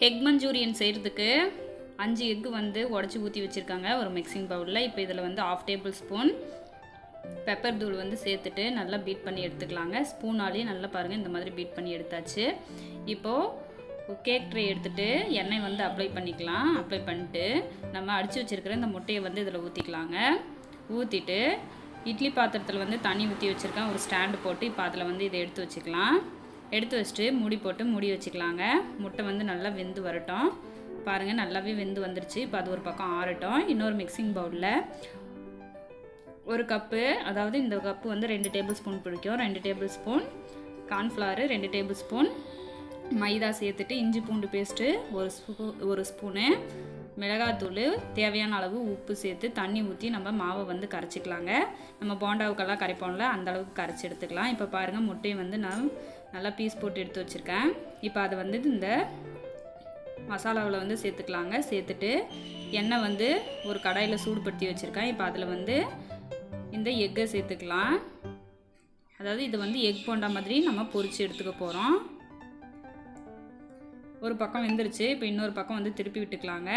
Egg Manchurian செய்கிறதுக்கு 5 egg வந்து உடச்சி ஊற்றி வச்சுருக்காங்க ஒரு மிக்சிங் பவுலில். இப்போ இதில் வந்து 1/2 டேபிள் ஸ்பூன் பெப்பர் தூள் வந்து சேர்த்துட்டு நல்லா பீட் பண்ணி எடுத்துக்கலாங்க. ஸ்பூனாலேயே நல்லா பாருங்கள் இந்த மாதிரி பீட் பண்ணி எடுத்தாச்சு. இப்போது கேக் ட்ரே எடுத்துகிட்டு எண்ணெய் வந்து அப்ளை பண்ணிக்கலாம். அப்ளை பண்ணிட்டு நம்ம அடித்து வச்சுருக்கிற இந்த முட்டையை வந்து இதில் ஊற்றிக்கலாங்க. ஊற்றிட்டு இட்லி பாத்திரத்தில் வந்து தண்ணி ஊற்றி வச்சுருக்கேன், ஒரு ஸ்டாண்டு போட்டு. இப்போ அதில் வந்து இதை எடுத்து வச்சுக்கலாம். எடுத்து வச்சுட்டு மூடி போட்டு மூடி வச்சுக்கலாங்க. முட்டை வந்து நல்லா வெந்து வரட்டும். பாருங்கள் நல்லாவே வெந்து வந்துருச்சு. இப்போ அது ஒரு பக்கம் ஆறட்டும். இன்னொரு மிக்சிங் பவுலில் ஒரு கப்பு, அதாவது இந்த கப்பு வந்து 2 டேபிள் ஸ்பூன் பிடிக்கும், 2 table spoon cornflour, 2 table spoon மைதா சேர்த்துட்டு இஞ்சி பூண்டு பேஸ்ட்டு ஒரு ஸ்பூனு, மிளகாத்தூள், தேவையான அளவு உப்பு சேர்த்து தண்ணி ஊற்றி நம்ம மாவை வந்து கரைச்சிக்கலாங்க. நம்ம போண்டாவுக்கெல்லாம் கரைப்போம்ல அந்த அளவுக்கு கரைச்சி எடுத்துக்கலாம். இப்போ பாருங்கள் முட்டையை வந்து நான் நல்லா பீஸ் போட்டு எடுத்து வச்சுருக்கேன். இப்போ அதை வந்து இந்த மசாலாவில் வந்து சேர்த்துக்கலாங்க. சேர்த்துட்டு எண்ணெய் வந்து ஒரு கடாயில் சூடுபடுத்தி வச்சுருக்கேன். இப்போ அதில் வந்து இந்த எக்கை சேர்த்துக்கலாம். அதாவது இது வந்து எக் போண்டா மாதிரி நம்ம பொரித்து எடுத்துக்க போகிறோம். ஒரு பக்கம் வெந்துருச்சு. இப்போ இன்னொரு பக்கம் வந்து திருப்பி விட்டுக்கலாங்க.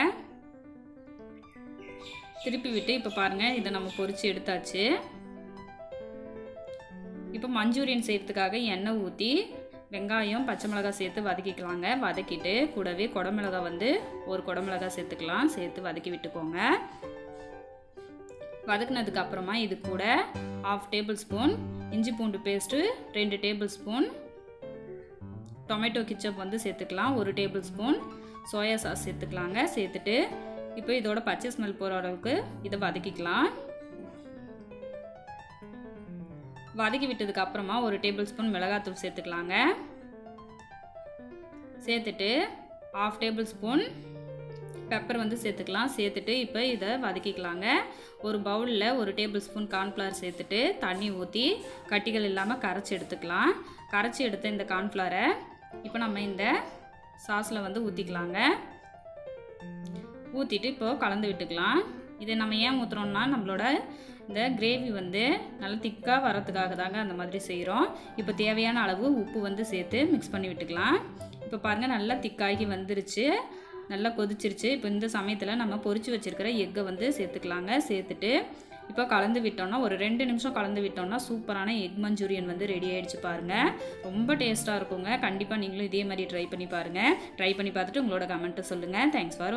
திருப்பி விட்டு இப்போ பாருங்கள் இதை நம்ம பொரித்து எடுத்தாச்சு. இப்போ மஞ்சூரியன் செய்கிறதுக்காக எண்ணெய் ஊற்றி வெங்காயம் பச்சை மிளகாய் சேர்த்து வதக்கிக்கலாங்க. வதக்கிட்டு கூடவே குடமிளகாய் வந்து ஒரு குடமிளகாய் சேர்த்துக்கலாம். சேர்த்து வதக்கி விட்டுக்கோங்க. வதக்குனதுக்கு அப்புறமா இது கூட 1/2 டேபிள் ஸ்பூன் இஞ்சி பூண்டு paste, 2 table spoon tomato ketchup வந்து சேர்த்துக்கலாம், 1 டேபிள் ஸ்பூன் சோயா சாஸ் சேர்த்துக்கலாங்க. சேர்த்துட்டு இப்போ இதோட பச்சை ஸ்மெல் போகிற அளவுக்கு இதை வதக்கிக்கலாம். வதக்கி விட்டதுக்கு அப்புறமா 1 டேபிள் ஸ்பூன் மிளகாத்தூள் சேர்த்துக்கலாங்க. சேர்த்துட்டு 1/2 டேபிள் ஸ்பூன் பெப்பர் வந்து சேர்த்துக்கலாம். சேர்த்துட்டு இப்போ இதை வதக்கிக்கலாங்க. ஒரு பவுலில் 1 டேபிள் ஸ்பூன் கார்ன்ஃப்ளவர் சேர்த்துட்டு தண்ணி ஊற்றி கட்டிகள் இல்லாமல் கரைச்சி எடுத்துக்கலாம். கரைச்சி எடுத்த இந்த கார்ன்ஃப்ளவரை இப்போ நம்ம இந்த சாஸில் வந்து ஊற்றிக்கலாங்க. ஊற்றிட்டு இப்போது கலந்து விட்டுக்கலாம். இதை நம்ம ஏன் ஊற்றுறோம்னா நம்மளோட இந்த கிரேவி வந்து நல்லா திக்காக வரதுக்காக தாங்க அந்த மாதிரி செய்கிறோம். இப்போ தேவையான அளவு உப்பு வந்து சேர்த்து மிக்ஸ் பண்ணி விட்டுக்கலாம். இப்போ பாருங்கள் நல்லா திக்காகி வந்துருச்சு, நல்லா கொதிச்சிருச்சு. இப்போ இந்த சமயத்தில் நம்ம பொரிச்சு வச்சுருக்கிற எக்கை வந்து சேர்த்துக்கலாங்க. சேர்த்துட்டு இப்போ கலந்து விட்டோம்னா ஒரு 2 நிமிஷம் கலந்து விட்டோம்னா சூப்பரான எக் மஞ்சூரியன் வந்து ரெடி ஆகிடுச்சு. பாருங்கள் ரொம்ப டேஸ்ட்டாக இருக்குங்க. கண்டிப்பாக நீங்களும் இதே மாதிரி ட்ரை பண்ணி பாருங்கள். ட்ரை பண்ணி பார்த்துட்டு உங்களோட கமெண்ட்டை சொல்லுங்கள். Thanks for